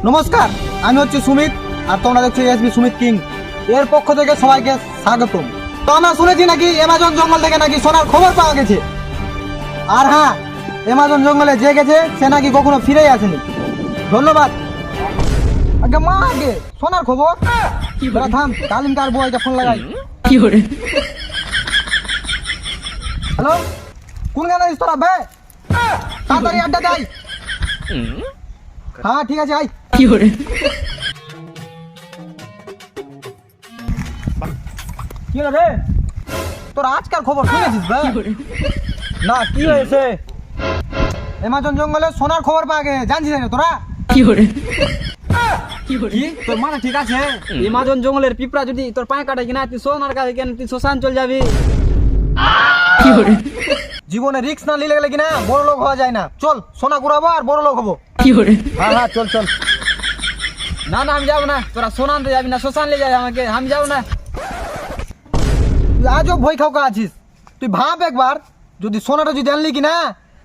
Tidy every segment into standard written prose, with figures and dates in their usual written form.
নমস্কার, আমি হচ্ছে সুমিত আর তোমরা দেখছো এসবি সুমিত কিং এর পক্ষ থেকে সবাইকে স্বাগতম। তো আমরা শুনেছি নাকি অ্যামাজন জঙ্গল থেকে নাকি সোনার খবর পাওয়া গেছে। আর হ্যাঁ, অ্যামাজন জঙ্গলে যে গেছে সে নাকি কখনো ফিরেই আসেনি। ধন্যবাদ। আগে মা আগে সোনার খবর থাম, তালিম কার বইটা ফোন লাগাই। হ্যালো, কোন গান আছিস তোরা বে? তাড়াতাড়ি আড্ডা দেয়। হ্যাঁ ঠিক আছে, আই। কি হরে কি হলো রে? তোর আজকাল খবর শুনেছিস বে? না, কি হয়েছে? অ্যামাজন জঙ্গলে সোনার খবর পাওয়া গেছে, জানছিস না তোরা? কি তোর মানে ঠিক আছে, অ্যামাজন জঙ্গলের পিঁপড়া যদি তোর পায়ে কাটে কিনা তুই সোনার কাছে কেন তুই শ্মশান চল যাবি? জীবনে রিস্ক না নিলে গেলে কিনা বড় লোক হওয়া যায় না। চল সোনা কুড়াবো আর বড় লোক হবো। হ্যাঁ হ্যাঁ চল চল। না না আমি যাবো না, তোরা সোনা আনতে যাবি না, শ্মশান নিয়ে যাবি আমাকে, আমি যাবো না। তুই আজও ভয় খাওয়া আছিস। তুই ভাব একবার, যদি সোনাটা যদি আনলি কিনা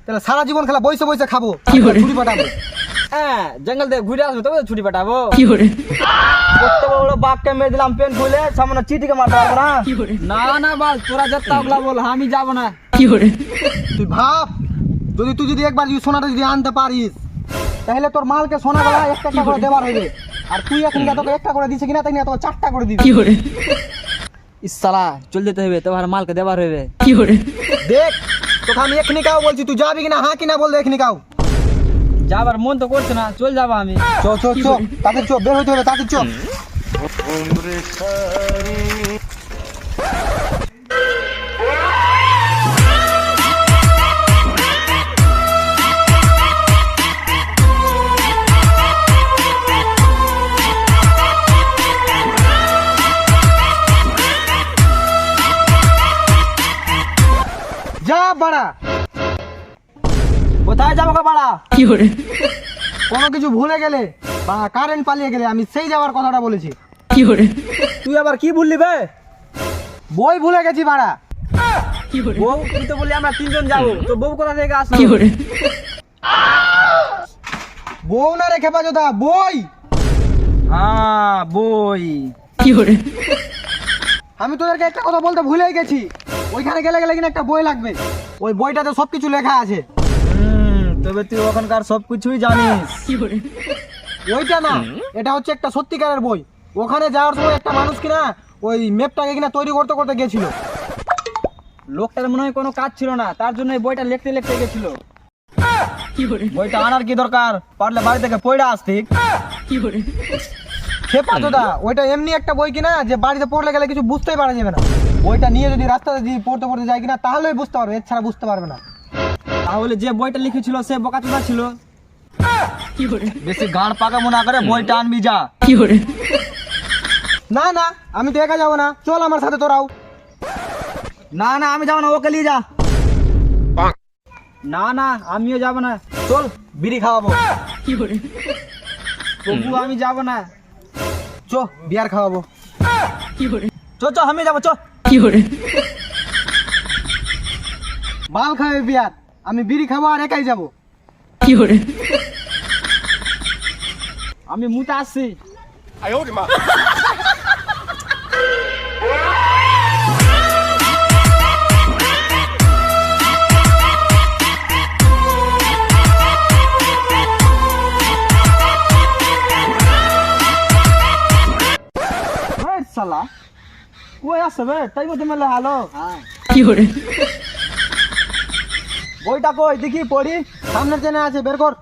তাহলে সারা জীবন খেলা বসে বসে খাবো, ছুটি পাঠাবো। হ্যাঁ জঙ্গল থেকে ঘুরে আসবো তবে ছুটি পাঠাবো। কত বড় বাঘকে মেরে দিলাম পেন খুলে, সামনে চিটিকে মারতে পারবো না। না না বল, তোরা যেতে ওগুলা বল, আমি যাবো না। তুই ভাব, তুই যদি একবার যদি সোনাটা যদি আনতে পারিস তাহলে তোর মালকে সোনা গলা একটা একটা করে দেবার হবে। আর তুই এখন তোকে একটা করে দিছে কিনা তাই না তোকে চারটা করে দিবি। ইসালা চল যেতে হবে, তোমার মালকে দেবার হবে। দেখ তোকে আমি এখনি কাও বলছি, তুই যাবি কিনা হ্যাঁ কিনা বল, এখনি কাও। যাবার মন তো করছে না, চল যাবো আমি। চো চো চো, তাদের চো, বের হইতে হবে, তাদের চো। যা বাড়া, কোথায় যাবো গো বাড়া? কোনো কিছু ভুলে গেলে বা কারেন্ট পালিয়ে গেলে আমি সেই যাওয়ার কথাটা বলেছি। তুই আবার কি ভুললি বে? বই ভুলে গেছি বাড়া। বউ তুই তো বললি আমরা তিনজন যাবো, তো বউ কোথা থেকে আসলো? বউ না রে খেপা জোদা, বই। হ্যাঁ বই। আমি তোদেরকে একটা কথা বলতে ভুলেই গেছি, ওইখানে গেলে গেলে কিনা একটা বই লাগবে। ওই বইটাতে সবকিছু লেখা আছে। তবে তুই ওখানকার সবকিছুই জানিস। ওইটা না, এটা হচ্ছে একটা সত্যিকারের বই। ওখানে যাওয়ার সময় একটা মানুষ কিনা ওই ম্যাপটাকে কিনা তৈরি করতে করতে গেছিল। লোকটার মনে হয় কোনো কাজ ছিল না, তার জন্য এই বইটা লিখতে লিখতে গেছিল। বইটা আনার কি দরকার, পারলে বাড়ি থেকে পড়া আসতি। খেপা তোদা, ওইটা এমনি একটা বই কিনা যে বাড়িতে পড়লে গেলে কিছু বুঝতেই পারা যাবে না। বইটা নিয়ে যদি রাস্তাতে দিয়ে পড়তে পড়তে যায় কিনা তাহলেই বুঝতে পারবে, এছাড়া বুঝতে পারবে না। তাহলে যে বইটা লিখেছিল সে বোকাচোদা ছিল। বেশি গাঁড় পাকামো না করে বইটা আনবি যা। না না আমি তো একা যাবো না, চল আমার সাথে তোরাও। না না আমি যাবো না, ওকে নিয়ে যা। না না আমিও যাবো না, চল বিড়ি খাওয়াবো। তবু আমি যাবো না, চ বিয়ার খাওয়াবো। চ চ আমি যাবো, চ। মাল খাবে বিয়ার, আমি বিড়ি খাবো আর একাই যাবো। আমি মুতে আসছি। শালা কই আছে বে? তাই মধ্যে মেলে হ্যালো। বইটা কই দেখি পড়ি, সামনের জেনে আছে, বের কর।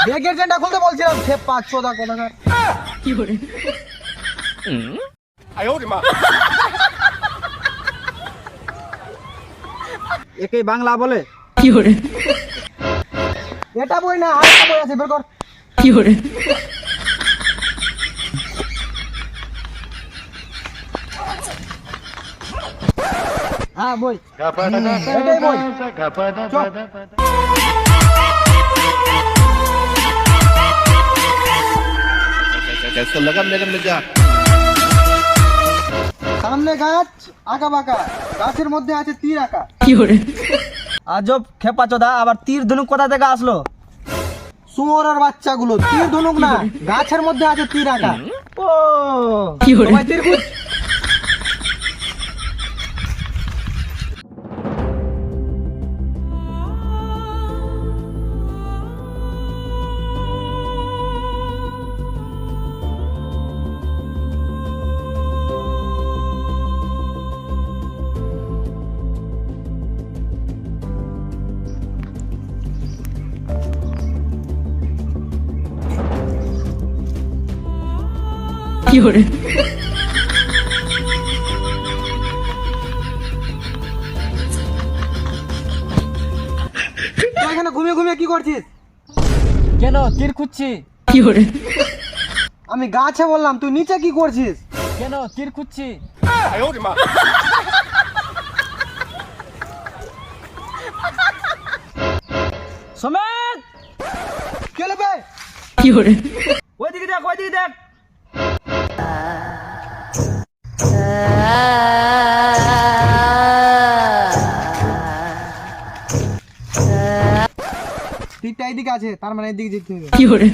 ব্যাগের জেনটা খুলতে বলছিলাম, সে 500 টাকা কোথাকার। একই বাংলা বলে। এটা বই না, আরেকটা বই আছে, বের কর। হ্যাঁ বই, এটাই বই। চল। कैसा लगा मेरा मिर्जा? सामने गाछ आका बाका, गाছের মধ্যে আছে তীর আঁকা। কি করে? আজব খেপা চোদা, আবার তীর ধনুক কোথা থেকে আসলো? শুয়োরের বাচ্চাগুলো, তীর ধনুক না, গাছের মধ্যে আছে তীর আঁকা। ও তোমায় তীর খুঁজ। তুই এখানে ঘুমিয়ে ঘুমিয়ে কি করছিস? কেন তীর খুঁজছি? আমি গাছে বললাম, তুই নিচে কি করছিস? কেন তীর খুঁজছি? সমেত কে লেবে? ওইদিকে দেখ, ওইদিকে দেখ। তীরটা এইদিকে আছে, তার মানে এইদিকে যেতে হবে।